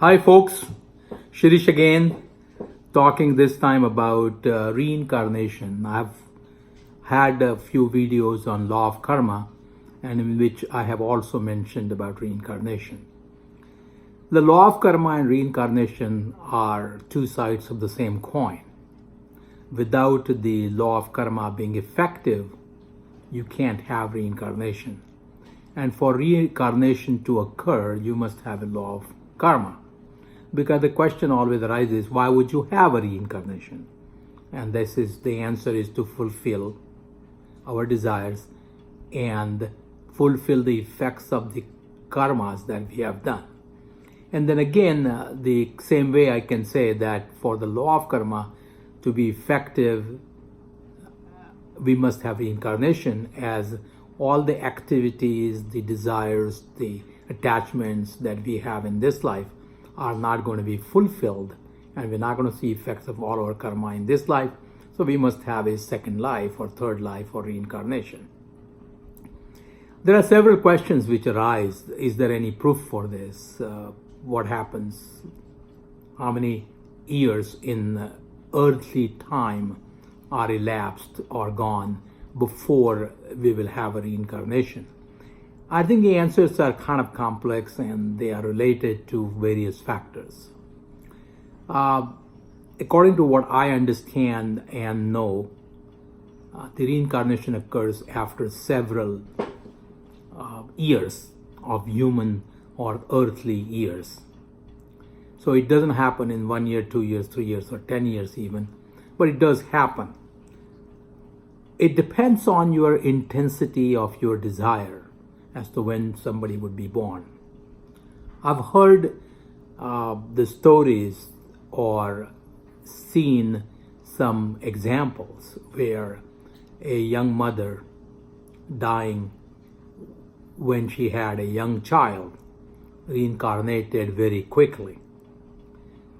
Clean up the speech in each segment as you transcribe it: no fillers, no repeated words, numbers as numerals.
Hi folks, Shirish again, talking this time about reincarnation. I've had a few videos on law of karma and in which I have also mentioned about reincarnation. The law of karma and reincarnation are two sides of the same coin. Without the law of karma being effective, you can't have reincarnation. And for reincarnation to occur, you must have a law of karma. Because the question always arises, why would you have a reincarnation? And the answer is to fulfill our desires and fulfill the effects of the karmas that we have done. And then again, the same way I can say that for the law of karma to be effective, we must have reincarnation, as all the activities, the desires, the attachments that we have in this life are not going to be fulfilled, and we're not going to see effects of all our karma in this life. So we must have a second life or third life or reincarnation. There are several questions which arise. Is there any proof for this? What happens? How many years in earthly time are elapsed or gone before we will have a reincarnation? I think the answers are kind of complex and they are related to various factors. According to what I understand and know, the reincarnation occurs after several years of human or earthly years. So it doesn't happen in 1 year, 2 years, 3 years, or 10 years even, but it does happen. It depends on your intensity of your desire as to when somebody would be born. I've heard the stories or seen some examples where a young mother dying when she had a young child reincarnated very quickly.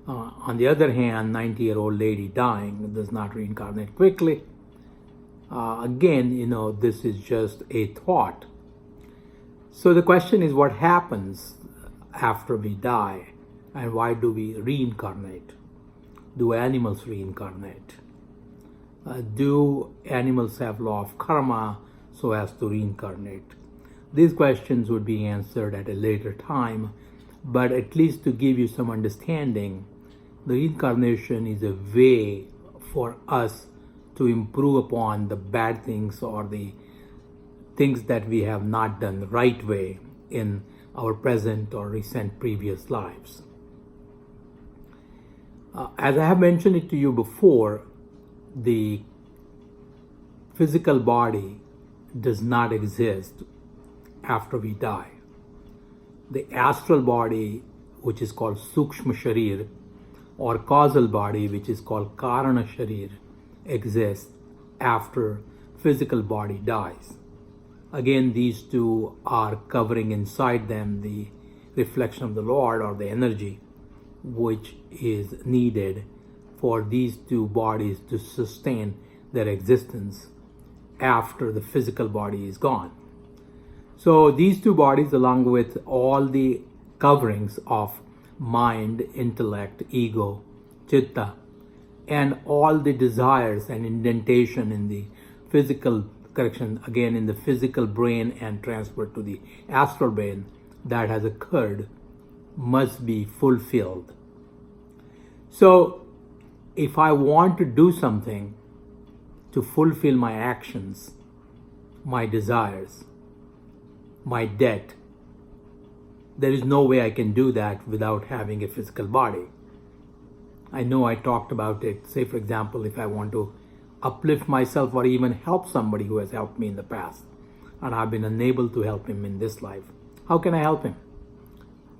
On the other hand, 90-year-old lady dying does not reincarnate quickly. Again, this is just a thought. So the question is, what happens after we die, and why do we reincarnate? Do animals reincarnate? Do animals have law of karma so as to reincarnate? These questions would be answered at a later time, but at least to give you some understanding, the reincarnation is a way for us to improve upon the bad things or the things that we have not done the right way in our present or recent previous lives. As I have mentioned it to you before, the physical body does not exist after we die. The astral body, which is called Sukshma Sharir, or causal body, which is called Karana Sharir, exists after physical body dies. Again, these two are covering inside them the reflection of the Lord or the energy which is needed for these two bodies to sustain their existence after the physical body is gone. So these two bodies, along with all the coverings of mind, intellect, ego, chitta, and all the desires and indentation in the physical again in the physical brain and transferred to the astral brain that has occurred, must be fulfilled. So if I want to do something to fulfill my actions, my desires, my debt, there is no way I can do that without having a physical body. I know I talked about it. Say, for example, if I want to uplift myself or even help somebody who has helped me in the past and I've been unable to help him in this life, how can I help him?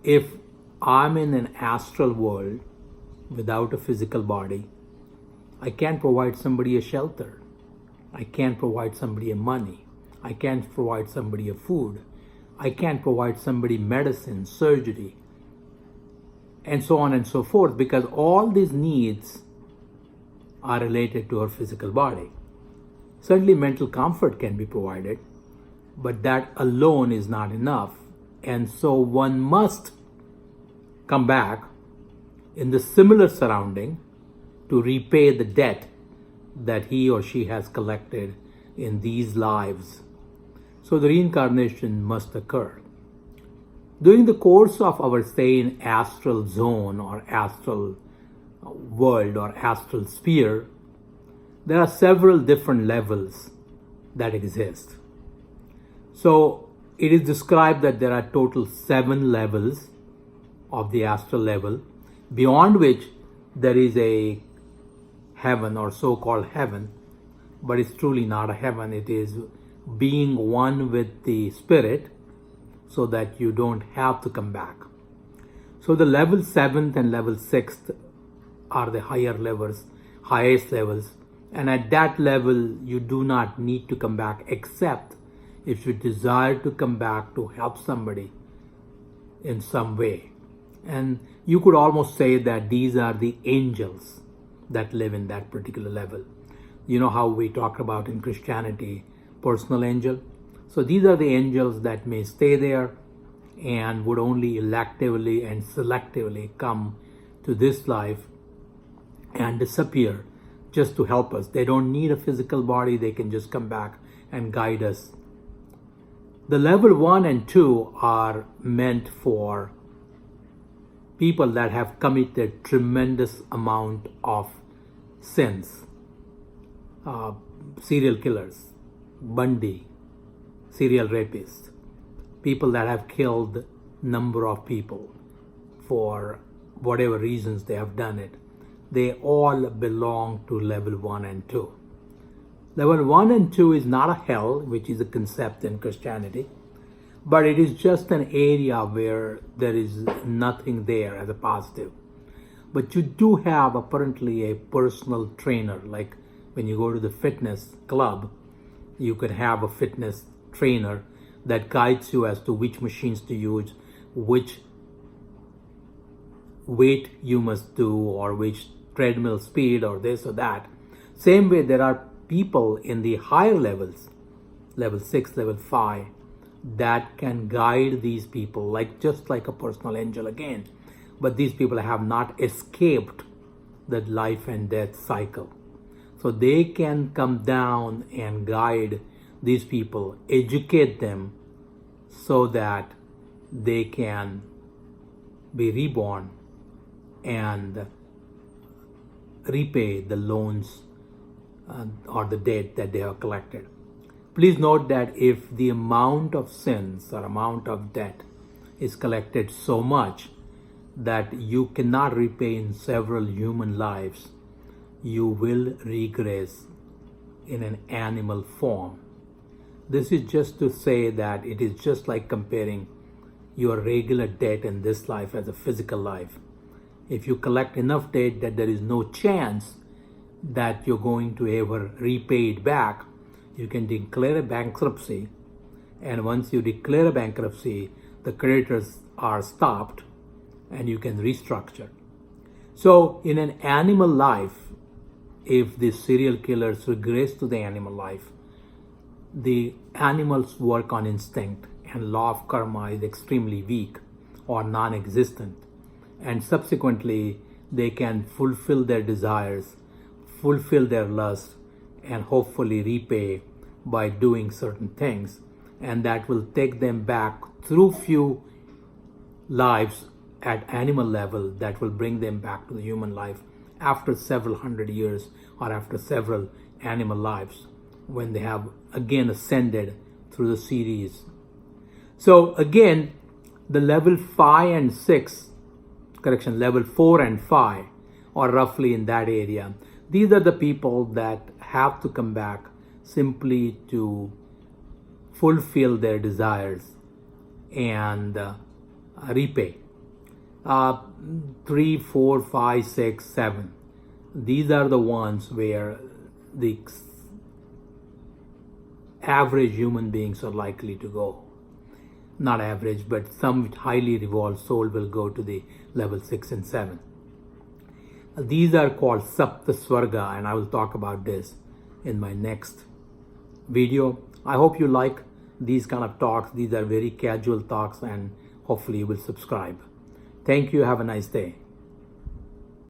If I'm in an astral world without a physical body, I can't provide somebody a shelter. I can't provide somebody a money. I can't provide somebody a food. I can't provide somebody medicine, surgery, and so on and so forth, because all these needs are related to our physical body. Certainly mental comfort can be provided, but that alone is not enough. And so one must come back in the similar surrounding to repay the debt that he or she has collected in these lives. So the reincarnation must occur. During the course of our stay in astral zone or astral world or astral sphere, there are several different levels that exist. So it is described that there are total 7 levels of the astral level, beyond which there is a heaven or so-called heaven, but it's truly not a heaven. It is being one with the spirit so that you don't have to come back. So the level 7th and level 6th are the higher levels, highest levels, and at that level you do not need to come back except if you desire to come back to help somebody in some way. And you could almost say that these are the angels that live in that particular level. You know how we talk about in Christianity, personal angel? So these are the angels that may stay there and would only electively and selectively come to this life and disappear just to help us. They don't need a physical body, they can just come back and guide us. The level 1 and 2 are meant for people that have committed tremendous amount of sins. Serial killers, Bundy, serial rapists, people that have killed number of people for whatever reasons they have done it. They all belong to level 1 and 2. Level 1 and 2 is not a hell, which is a concept in Christianity, but it is just an area where there is nothing there as a positive. But you do have apparently a personal trainer, like when you go to the fitness club, you could have a fitness trainer that guides you as to which machines to use, which weight you must do, or which treadmill speed, or this or that. Same way, there are people in the higher levels, level 6, level 5, that can guide these people, just like a personal angel again. But these people have not escaped the life and death cycle. So they can come down and guide these people, educate them so that they can be reborn and repay the loans or the debt that they have collected. Please note that if the amount of sins or amount of debt is collected so much that you cannot repay in several human lives, you will regress in an animal form. This is just to say that it is just like comparing your regular debt in this life as a physical life. If you collect enough debt that there is no chance that you're going to ever repay it back, you can declare a bankruptcy, and once you declare a bankruptcy, the creditors are stopped and you can restructure. So in an animal life, if the serial killers regress to the animal life, the animals work on instinct, and law of karma is extremely weak or non-existent, and subsequently they can fulfill their desires, fulfill their lust, and hopefully repay by doing certain things, and that will take them back through few lives at animal level that will bring them back to the human life after several hundred years or after several animal lives when they have again ascended through the series. So again, the level 5 and 6, level 4 and 5, or roughly in that area, these are the people that have to come back simply to fulfill their desires and repay. 3, 4, 5, 6, 7. These are the ones where the average human beings are likely to go. Not average, but some highly evolved soul will go to the level 6 and 7. These are called Sapta Swarga, and I will talk about this in my next video. I hope you like these kind of talks. These are very casual talks, and hopefully you will subscribe. Thank you. Have a nice day.